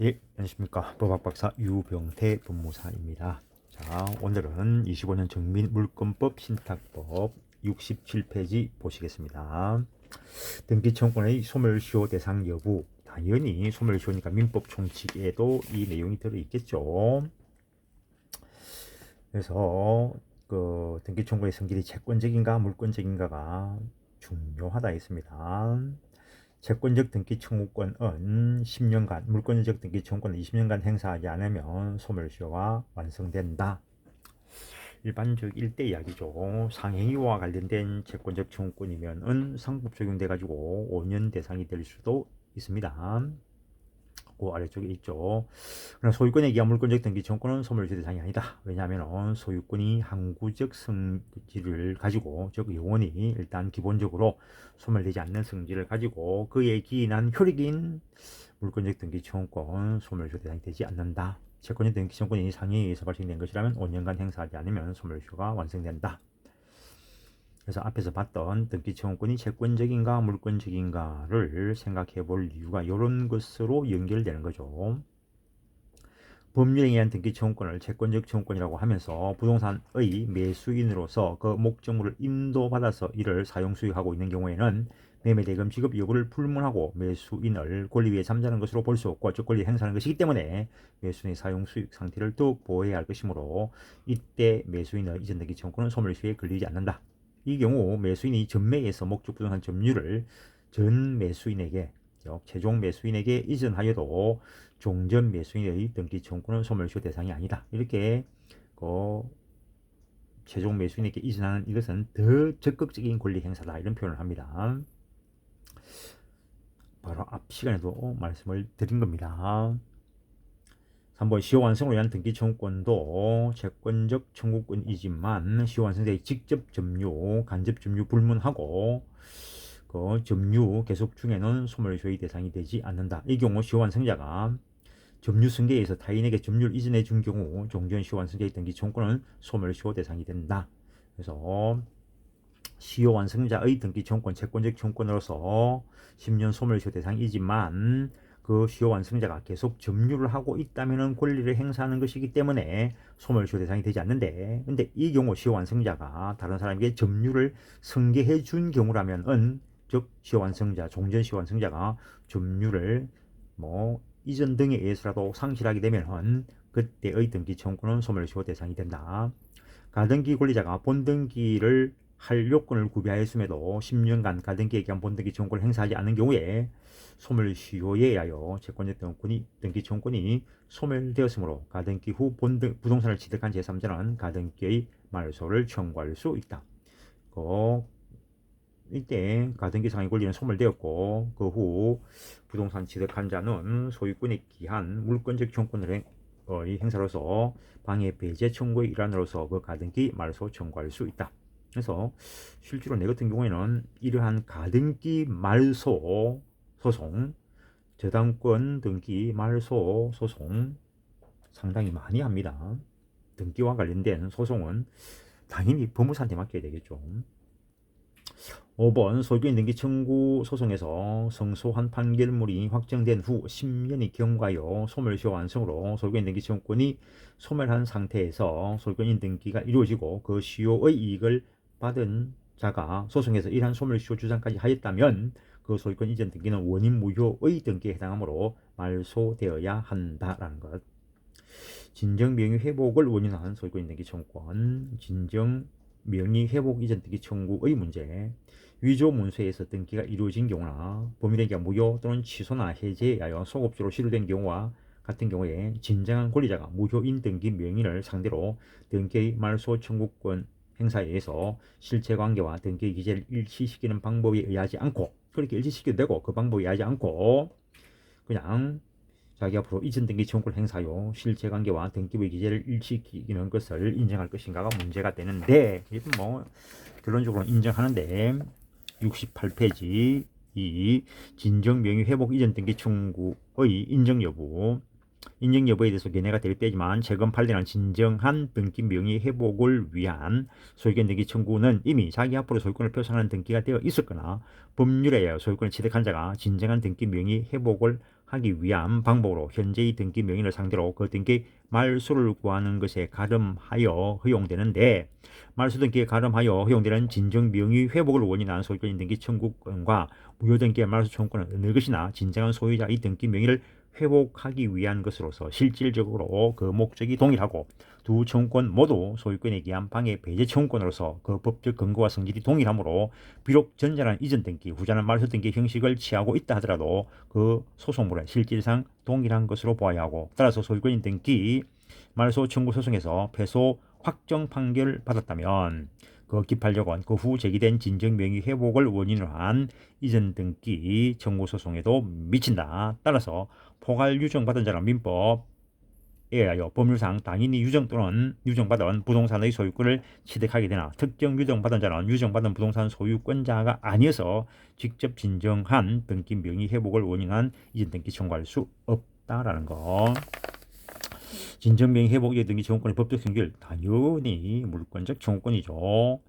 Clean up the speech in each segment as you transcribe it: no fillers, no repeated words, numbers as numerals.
예, 안녕하십니까. 법학박사 유병태 법무사입니다. 자, 오늘은 25년 정민물권법 신탁법 67페이지 보시겠습니다. 등기청구권의 소멸시효 대상 여부. 당연히 소멸시효니까 민법 총칙에도 이 내용이 들어있겠죠. 그래서 그 등기청구의 성질이 채권적인가 물권적인가가 중요하다 했습니다. 채권적 등기 청구권은 10년간, 물권적 등기 청구권은 20년간 행사하지 않으면 소멸시효가 완성된다. 일반적 일대 이야기죠. 상행위와 관련된 채권적 청구권이면은 상법 적용돼 가지고 5년 대상이 될 수도 있습니다. 그 아래쪽에 있죠. 그러나 소유권에 기한 물권적 등기 청구권은 소멸시효 대상이 아니다. 왜냐하면 소유권이 항구적 성질을 가지고, 즉 영원히 일단 기본적으로 소멸되지 않는 성질을 가지고 그에 기인한 효력인 물권적 등기 청구권 소멸시효 대상이 되지 않는다. 채권적 등기 청구권이 상해에 의해서 발생된 것이라면 5년간 행사하지 않으면 소멸시효가 완성된다. 그래서 앞에서 봤던 등기 청구권이 채권적인가 물권적인가를 생각해 볼 이유가 이런 것으로 연결되는 거죠. 법률에 의한 등기 청구권을 채권적 청구권이라고 하면서 부동산의 매수인으로서 그 목적물을 인도받아서 이를 사용 수익하고 있는 경우에는 매매대금 지급 여부를 불문하고 매수인을 권리위에 잠자는 것으로 볼 수 없고, 즉 권리 행사하는 것이기 때문에 매수인의 사용 수익 상태를 더욱 보호해야 할 것이므로 이때 매수인의 이전 등기 청구권은 소멸시효에 걸리지 않는다. 이 경우 매수인이 전매에서 목적 부동산 점유를 전 매수인에게, 최종 매수인에게 이전하여도 종전 매수인의 등기 청구는 소멸시효 대상이 아니다. 이렇게 최종 매수인에게 이전하는 이것은 더 적극적인 권리 행사다, 이런 표현을 합니다. 바로 앞 시간에도 말씀을 드린 겁니다. 3번 시효 완성으로 위한 등기 청구권도 채권적 청구권이지만 시효 완성자의 직접 점유, 간접 점유 불문하고 그 점유 계속 중에는 소멸시효의 대상이 되지 않는다. 이 경우 시효 완성자가 점유 승계에 의해서 타인에게 점유를 이전해 준 경우 종전 시효 완성자의 등기 청구권은 소멸시효 대상이 된다. 그래서 시효 완성자의 등기 청구권, 채권적 청구권으로서 10년 소멸시효 대상이지만 그 시효 완성자가 계속 점유를 하고 있다면 권리를 행사하는 것이기 때문에 소멸시효 대상이 되지 않는데, 근데 이 경우 시효 완성자가 다른 사람에게 점유를 승계해 준 경우라면은, 즉 시효 완성자, 종전 시효 완성자가 점유를 이전 등에 의해서라도 상실하게 되면 그때의 등기 청구는 소멸시효 대상이 된다. 가등기 권리자가 본등기를 할 요건을 구비하였음에도 10년간 가등기에 기한 본등기 청구를 행사하지 않는 경우에 소멸시효에 의하여 채권적 등기 청구권이 소멸되었으므로 가등기 후 부동산을 취득한 제3자는 가등기의 말소를 청구할 수 있다. 이때 가등기 상의 권리는 소멸되었고 그 후 부동산 취득한 자는 소유권에 기한 물권적 청구권의 행사로서 방해 배제 청구의 일환으로서 그 가등기 말소 청구할 수 있다. 그래서 실제로 내 같은 경우에는 이러한 가등기 말소 소송, 저당권 등기 말소 소송 상당히 많이 합니다. 등기와 관련된 소송은 당연히 법무사한테 맡겨야 되겠죠. 5번 소유권 등기 청구 소송에서 성소한 판결물이 확정된 후 10년이 경과하여 소멸시효 완성으로 소유권 등기 청구권이 소멸한 상태에서 소유권 등기가 이루어지고 그 시효의 이익을 받은 자가 소송에서 이러한 소멸시효 주장까지 하였다면 그 소유권 이전 등기는 원인 무효의 등기에 해당하므로 말소되어야 한다라는 것. 진정 명의 회복을 원인한 소유권 등기 청구권, 진정 명의 회복 이전 등기 청구의 문제, 위조 문서에서 등기가 이루어진 경우나 범위등기가 무효 또는 취소나 해제에 의하여 소급주로 실효된 경우와 같은 경우에 진정한 권리자가 무효인 등기 명의를 상대로 등기의 말소 청구권 행사에 의해서 실체관계와 등기의 기재를 일치시키는 방법에 의하지 않고, 그렇게 일치시켜도 되고 그 방법에 의하지 않고 그냥 자기 앞으로 이전 등기 청구를 행사하여 실체관계와 등기부의 기재를 일치시키는 것을 인정할 것인가가 문제가 되는데, 이건 결론적으로 인정하는데 68페이지 이 진정명의 회복 이전 등기 청구의 인정 여부에 대해서 견해가 될 때지만 최근 판례는 진정한 등기 명의 회복을 위한 소유권 등기 청구는 이미 자기 앞으로 소유권을 표상하는 등기가 되어 있었거나 법률에 의하여 소유권을 취득한 자가 진정한 등기 명의 회복을 회복하기 위한 방법으로 현재의 등기 명의를 상대로 그 등기 말소를 구하는 것에 가름하여 허용되는데, 말소 등기에 가름하여 허용되는 진정 명의 회복을 원인한 소유권인 등기 청구권과 무효 등기의 말소 청구권은 어느 것이나 진정한 소유자의 등기 명의를 회복하기 위한 것으로서 실질적으로 그 목적이 동일하고, 두 청구권 모두 소유권에 기한 방해 배제 청구권으로서 그 법적 근거와 성질이 동일하므로 비록 전자는 이전 등기, 후자는 말소 등기 형식을 취하고 있다 하더라도 그 소송물은 실질상 동일한 것으로 보아야 하고, 따라서 소유권인 등기 말소 청구 소송에서 패소 확정 판결을 받았다면 그 기판력은 그 후 제기된 진정 명의 회복을 원인으로 한 이전 등기 청구 소송에도 미친다. 따라서 포괄 유정받은 자는 민법에 의하여 법률상 당연히 유정 또는 유정받은 부동산의 소유권을 취득하게 되나, 특정 유정받은 자는 유정받은 부동산 소유권자가 아니어서 직접 진정한 등기 명의 회복을 원인한 이전 등기 청구할 수 없다라는 거. 진정 명의 회복 이전 등기 청구권의 법적 성질, 당연히 물권적 청구권이죠.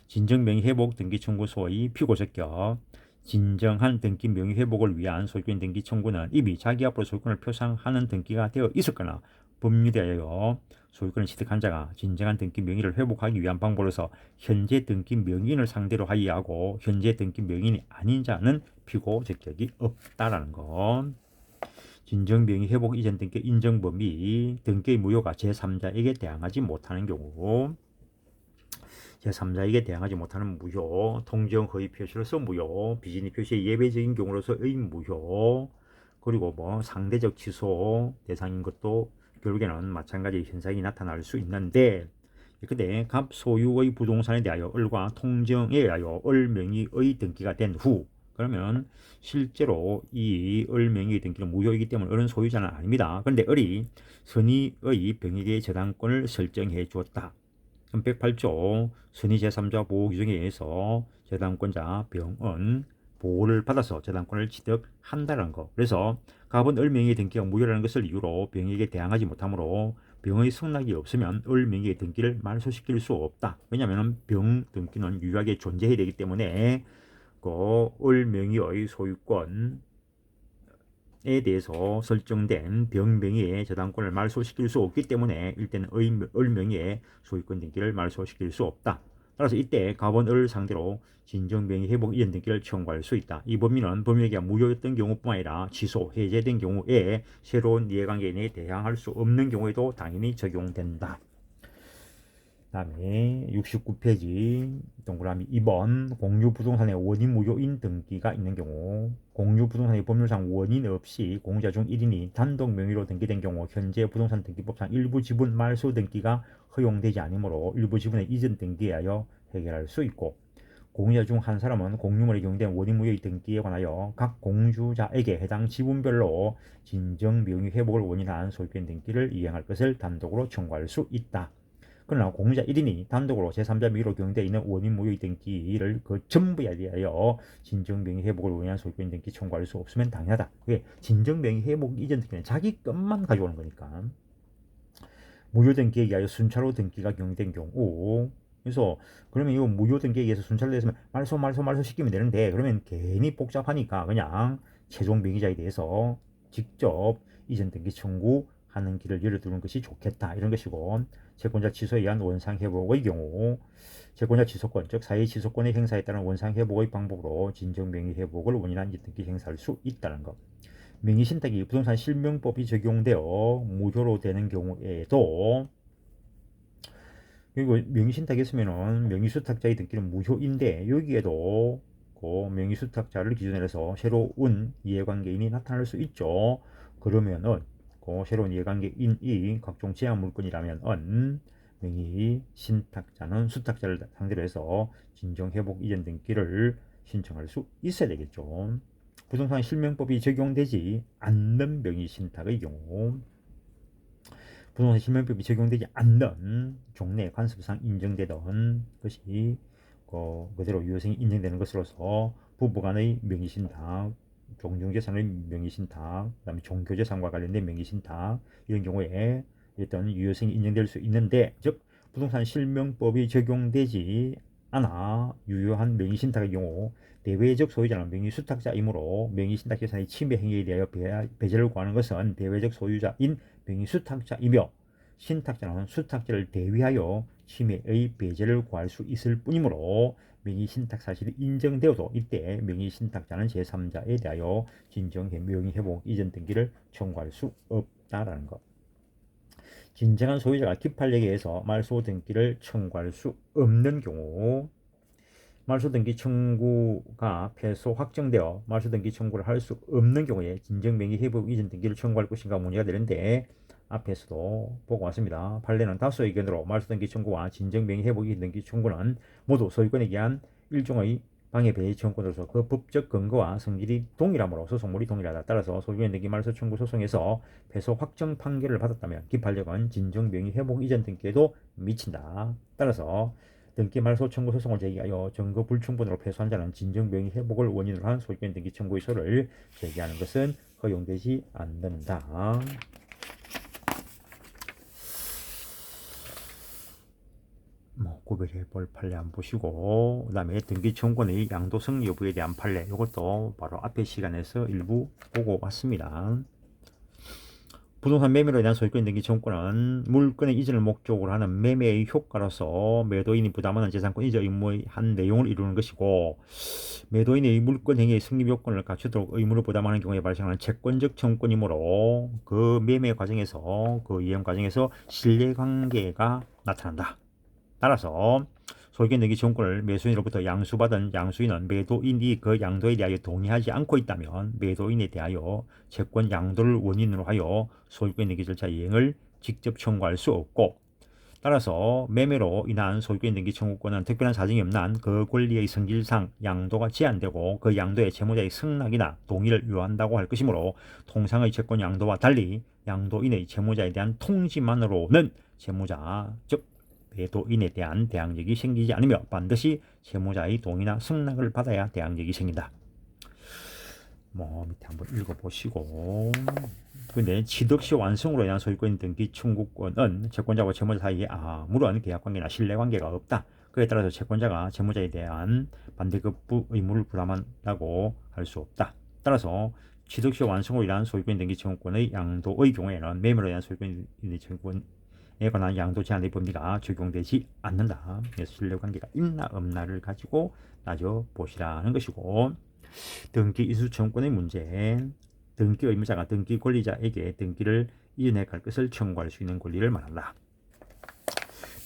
진정 명의 회복 등기 청구소의 피고 적격. 진정한 등기 명의 회복을 위한 소유권 등기 청구는 이미 자기 앞으로 소유권을 표상하는 등기가 되어 있었거나 법률에 의하여 소유권을 취득한 자가 진정한 등기 명의를 회복하기 위한 방법으로서 현재 등기 명의인을 상대로 하여하고 현재 등기 명의인이 아닌 자는 피고 적격이 없다라는 것. 진정 명의 회복 이전 등기 인정 범위, 등기의 무효가 제3자에게 대항하지 못하는 경우, 제3자에게 대항하지 못하는 무효, 통정 허위 표시로서 무효, 비진의 표시의 예외적인 경우로서의 무효, 그리고 뭐 상대적 취소 대상인 것도 결국에는 마찬가지 현상이 나타날 수 있는데, 근데 갑 소유의 부동산에 대하여 을과 통정에 의하여 을 명의의 등기가 된 후, 그러면 실제로 이 을 명의의 등기는 무효이기 때문에 을은 소유자는 아닙니다. 그런데 을이 선의의 병익의 저당권을 설정해 주었다. 108조 선의 제3자 보호 규정에 의해서 저당권자 병은 보호를 받아서 저당권을 취득한다는 거. 그래서 갑은 을 명의의 등기가 무효라는 것을 이유로 병에게 대항하지 못하므로 병의 승낙이 없으면 을 명의의 등기를 말소시킬 수 없다. 왜냐하면 병 등기는 유효하게 존재해야 되기 때문에 그 을 명의의 소유권 에 대해서 설정된 병 명의의 저당권을 말소시킬 수 없기 때문에 일단은 을 명의의 소유권 등기를 말소시킬 수 없다. 따라서 이때 갑은 을 상대로 진정 명의 회복 이전 등기를 청구할 수 있다. 이 범위는 법률계가 무효였던 경우뿐만 아니라 취소, 해제된 경우에 새로운 이해관계인에 대항할 수 없는 경우에도 당연히 적용된다. 다음에 69페이지 동그라미 2번 공유부동산의 원인 무효인 등기가 있는 경우, 공유부동산의 법률상 원인 없이 공유자 중 1인이 단독 명의로 등기된 경우 현재 부동산 등기법상 일부 지분 말소 등기가 허용되지 않으므로 일부 지분의 이전 등기에 하여 해결할 수 있고, 공유자 중 한 사람은 공유물에 적용된 원인 무효의 등기에 관하여 각 공유자에게 해당 지분별로 진정 명의 회복을 원인한 소유권 등기를 이행할 것을 단독으로 청구할 수 있다. 그러나 공유자 1인이 단독으로 제3자 명의로 경영되어 있는 원인 무효의 등기를 그 전부에 대하여 진정 명의 회복을 원인한 소유권 등기 청구할 수 없으면 당연하다. 그게 진정 명의 회복 이전 등기는 자기 것만 가져오는 거니까. 무효 등기에 의하여 순차로 등기가 경영된 경우, 그래서 그러면 이거 무효 등기에 의해서 순차로 됐으면 말소 시키면 되는데, 그러면 괜히 복잡하니까 그냥 최종 명의자에 대해서 직접 이전 등기 청구하는 길을 열어두는 것이 좋겠다, 이런 것이고, 채권자 취소에 의한 원상 회복의 경우 채권자 취소권, 즉 사회 취소권의 행사에 따른 원상 회복의 방법으로 진정 명의 회복을 원인한 이전 등기 행사할 수 있다는 것. 명의 신탁이 부동산 실명법이 적용되어 무효로 되는 경우에도, 그리고 명의 신탁이 있으면은 명의 수탁자의 등기는 무효인데, 여기에도 그 명의 수탁자를 기준으로 해서 새로운 이해관계인이 나타날 수 있죠. 그러면은 그 새로운 이해관계인이 각종 제한 물건이라면 명의 신탁자는 수탁자를 상대로 해서 진정 회복 이전 등기를 신청할 수 있어야 되겠죠. 부동산 실명법이 적용되지 않는 명의 신탁의 경우, 부동산 실명법이 적용되지 않는 종래 관습상 인정되던 것이 그대로 유효성이 인정되는 것으로서 부부간의 명의신탁, 종중재산의 명의신탁, 그다음에 종교재산과 관련된 명의신탁, 이런 경우에 어떤 유효성이 인정될 수 있는데, 즉 부동산 실명법이 적용되지 않아 유효한 명의신탁의 경우 대외적 소유자는 명의수탁자이므로 명의신탁재산의 침해 행위에 대하여 배제를 구하는 것은 대외적 소유자인 명의수탁자이며 신탁자는 수탁자를 대위하여 침해의 배제를 구할 수 있을 뿐이므로 명의신탁 사실이 인정되어도 이때 명의신탁자는 제3자에 대하여 진정 명의회복 이전 등기를 청구할 수 없다라는 것. 진정한 소유자가 기판력에 의해서 말소 등기를 청구할 수 없는 경우 말소 등기 청구가 패소 확정되어 말소 등기 청구를 할 수 없는 경우에 진정 명의 회복 이전 등기를 청구할 것인가 문제가 되는데 앞에서도 보고 왔습니다. 판례는 다수 의견으로 말소 등기 청구와 진정 명의 회복 이전 등기 청구는 모두 소유권에 의한 일종의 방해 배제 청구로서 그 법적 근거와 성질이 동일하므로 소송물이 동일하다. 따라서 소유권 등기 말소 청구 소송에서 패소 확정 판결을 받았다면 기판력은 진정 명의 회복 이전 등기에도 미친다. 따라서 등기 말소 청구 소송을 제기하여 증거 불충분으로 패소한 자는 진정 명의 회복을 원인으로 한 소유권 등기 청구의 소를 제기하는 것은 허용되지 않는다. 구별해 볼 판례 한번 보시고 그 다음에 등기 청구의 양도성 여부에 대한 판례 이것도 바로 앞에 시간에서 일부 보고 왔습니다. 부동산 매매로 인한 소유권 등기 청구는 물건의 이전을 목적으로 하는 매매의 효과로서 매도인이 부담하는 재산권 이전 의무의 한 내용을 이루는 것이고 매도인의 물건 행위의 성립 요건을 갖추도록 의무를 부담하는 경우에 발생하는 채권적 청구이므로 그 매매 과정에서 그 이행 과정에서 신뢰관계가 나타난다. 따라서 소유권 등기 청구를 매수인으로부터 양수받은 양수인은 매도인이 그 양도에 대하여 동의하지 않고 있다면 매도인에 대하여 채권 양도를 원인으로 하여 소유권 등기 절차 이행을 직접 청구할 수 없고 따라서 매매로 인한 소유권 등기 청구권은 특별한 사정이 없는 한 그 권리의 성질상 양도가 제한되고 그 양도에 채무자의 승낙이나 동의를 요한다고 할 것이므로 통상의 채권 양도와 달리 양도인의 채무자에 대한 통지만으로는 채무자 즉 매도인에 대한 대항력이 생기지 않으며 반드시 채무자의 동의나 승낙을 받아야 대항력이 생긴다. 밑에 한번 읽어보시고 근데 취득시 완성으로 인한 소유권 등기 청구권은 채권자와 채무자 사이에 아무런 계약관계나 신뢰관계가 없다. 그에 따라서 채권자가 채무자에 대한 반대급부 의무를 부담한다고 할 수 없다. 따라서 취득시 완성으로 인한 소유권 등기 청구권의 양도의 경우에는 매매로 인한 소유권 등기 청구권에 관한 양도 제한의 법리가 적용되지 않는다. 그래서 신뢰관계가 있나 없나를 가지고 따져보시라는 것이고 등기 인수 청구권의 문제 등기 의무자가 등기 권리자에게 등기를 이전해 갈 것을 청구할 수 있는 권리를 말한다.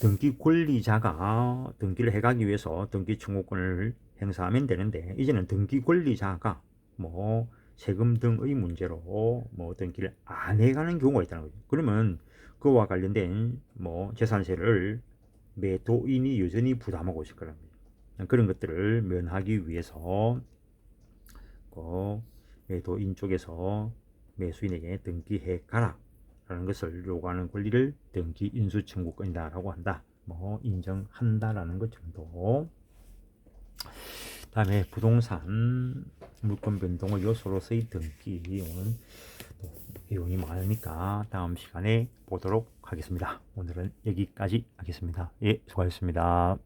등기 권리자가 등기를 해가기 위해서 등기 청구권을 행사하면 되는데 이제는 등기 권리자가 세금 등의 문제로 등기를 안 해가는 경우가 있다는 거죠. 그러면 그와 관련된 재산세를 매도인이 여전히 부담하고 있을 거랍니다. 그런 것들을 면하기 위해서 매도인 쪽에서 매수인에게 등기해 가라 라는 것을 요구하는 권리를 등기 인수 청구권이다 라고 한다. 인정한다라는 것 정도. 다음에 부동산 물권 변동의 요소로서의 등기 오늘 내용이 많으니까 다음 시간에 보도록 하겠습니다. 오늘은 여기까지 하겠습니다. 예, 수고하셨습니다.